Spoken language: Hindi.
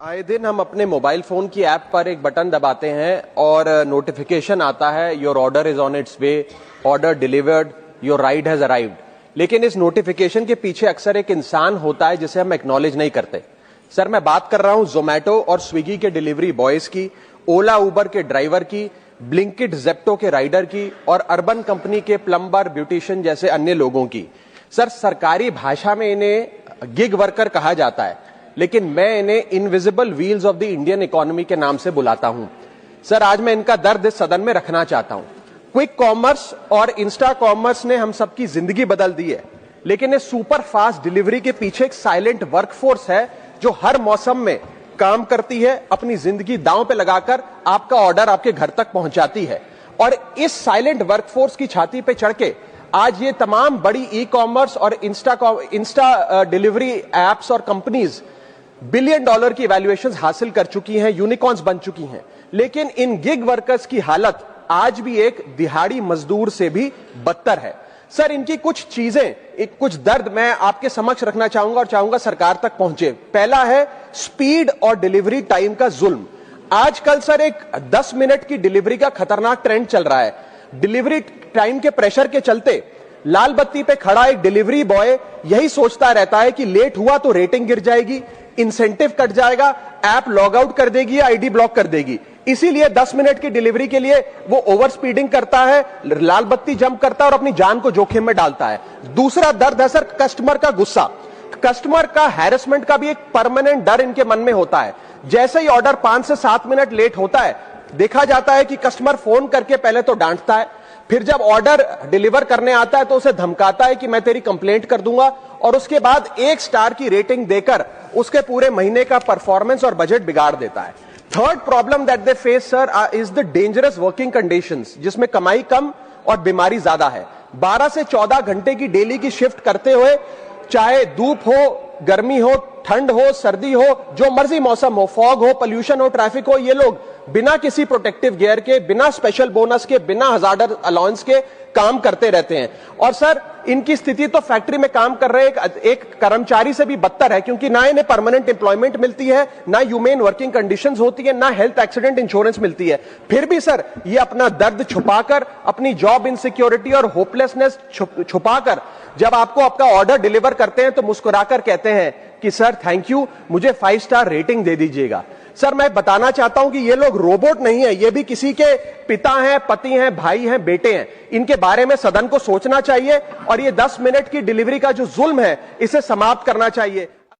आए दिन हम अपने मोबाइल फोन की ऐप पर एक बटन दबाते हैं और नोटिफिकेशन आता है, your order is on it's way, order delivered, your ride has arrived. लेकिन इस नोटिफिकेशन के पीछे अक्सर एक इंसान होता है जिसे हम एक्नॉलेज नहीं करते। सर, मैं बात कर रहा हूं जोमैटो और स्विगी के डिलीवरी बॉयज की, ओला उबर के ड्राइवर की, ब्लिंकिट जेप्टो के राइडर की और अर्बन कंपनी के प्लम्बर, ब्यूटिशियन जैसे अन्य लोगों की। सर, सरकारी भाषा में इन्हें गिग वर्कर कहा जाता है, लेकिन मैं इन्हें invisible wheels of the Indian economy के नाम से बुलाता हूं। सर, आज मैं इनका दर्द इस सदन में रखना चाहता हूं। क्विक कॉमर्स और इंस्टा कॉमर्स ने हम सबकी जिंदगी बदल दी है, लेकिन इस सुपर फास्ट डिलीवरी के पीछे एक साइलेंट वर्कफोर्स है जो हर मौसम में काम करती है, अपनी जिंदगी दांव पे लगाकर आपका ऑर्डर आपके घर तक पहुंचाती है। और इस साइलेंट वर्कफोर्स की छाती पे चढ़ के आज ये तमाम बड़ी ई कॉमर्स और इंस्टा डिलीवरी एप्स और कंपनीज $1 बिलियन की वैल्यूएशंस हासिल कर चुकी हैं, यूनिकॉर्न्स बन चुकी हैं। लेकिन इन गिग वर्कर्स की हालत आज भी एक दिहाड़ी मजदूर से भी बदतर है। सर, इनकी कुछ चीजें, कुछ दर्द मैं आपके समक्ष रखना चाहूंगा और चाहूंगा सरकार तक पहुंचे। पहला है स्पीड और डिलीवरी टाइम का जुल्म। आजकल सर एक 10 मिनट की डिलीवरी का खतरनाक ट्रेंड चल रहा है। डिलीवरी टाइम के प्रेशर के चलते लाल बत्ती पे खड़ा एक डिलीवरी बॉय यही सोचता रहता है कि लेट हुआ तो रेटिंग गिर जाएगी, इंसेंटिव कट जाएगा, ऐप लॉग आउट कर देगी या आईडी ब्लॉक कर देगी। इसीलिए 10 मिनट की डिलीवरी के लिए वो ओवर स्पीडिंग करता है, लाल बत्ती जंप करता है और अपनी जान को जोखिम में डालता है। दूसरा दर्द है सर कस्टमर का गुस्सा। कस्टमर का हैरेसमेंट का भी एक परमानेंट डर इनके मन में होता है। जैसे ही ऑर्डर 5 से 7 मिनट लेट होता है, देखा जाता है कि कस्टमर फोन करके पहले तो डांटता है, फिर जब ऑर्डर डिलीवर करने आता है तो उसे धमकाता है कि मैं तेरी कंप्लेंट कर दूंगा, और उसके बाद 1 स्टार की रेटिंग देकर उसके पूरे महीने का परफॉर्मेंस और बजट बिगाड़ देता है। Third problem that they face sir is the dangerous working conditions, जिसमें कमाई कम और बीमारी ज्यादा है। 12 से 14 घंटे की डेली की शिफ्ट करते हुए, चाहे धूप हो, गर्मी हो, ठंड हो, सर्दी हो, जो मर्जी मौसम हो, फॉग हो, पोल्यूशन हो, ट्रैफिक हो, ये लोग बिना किसी प्रोटेक्टिव गियर के, बिना स्पेशल बोनस के, बिना हजार्ड अलाउंस के काम करते रहते हैं। और सर, इनकी स्थिति तो फैक्ट्री में काम कर रहे एक कर्मचारी से भी बदतर है, क्योंकि ना इन्हें परमानेंट एम्प्लॉयमेंट मिलती है, ना ह्यूमेन वर्किंग कंडीशंस होती है, ना हेल्थ एक्सीडेंट इंश्योरेंस मिलती है। फिर भी सर ये अपना दर्द छुपाकर, अपनी जॉब इनसिक्योरिटी और होपलेसनेस छुपाकर जब आपको आपका ऑर्डर डिलीवर करते हैं तो मुस्कुराकर कहते हैं कि सर थैंक यू, मुझे 5 स्टार रेटिंग दे दीजिएगा। सर, मैं बताना चाहता हूं कि ये लोग रोबोट नहीं है, ये भी किसी के पिता हैं, पति हैं, भाई हैं, बेटे हैं। इनके बारे में सदन को सोचना चाहिए और ये 10 मिनट की डिलीवरी का जो जुल्म है इसे समाप्त करना चाहिए।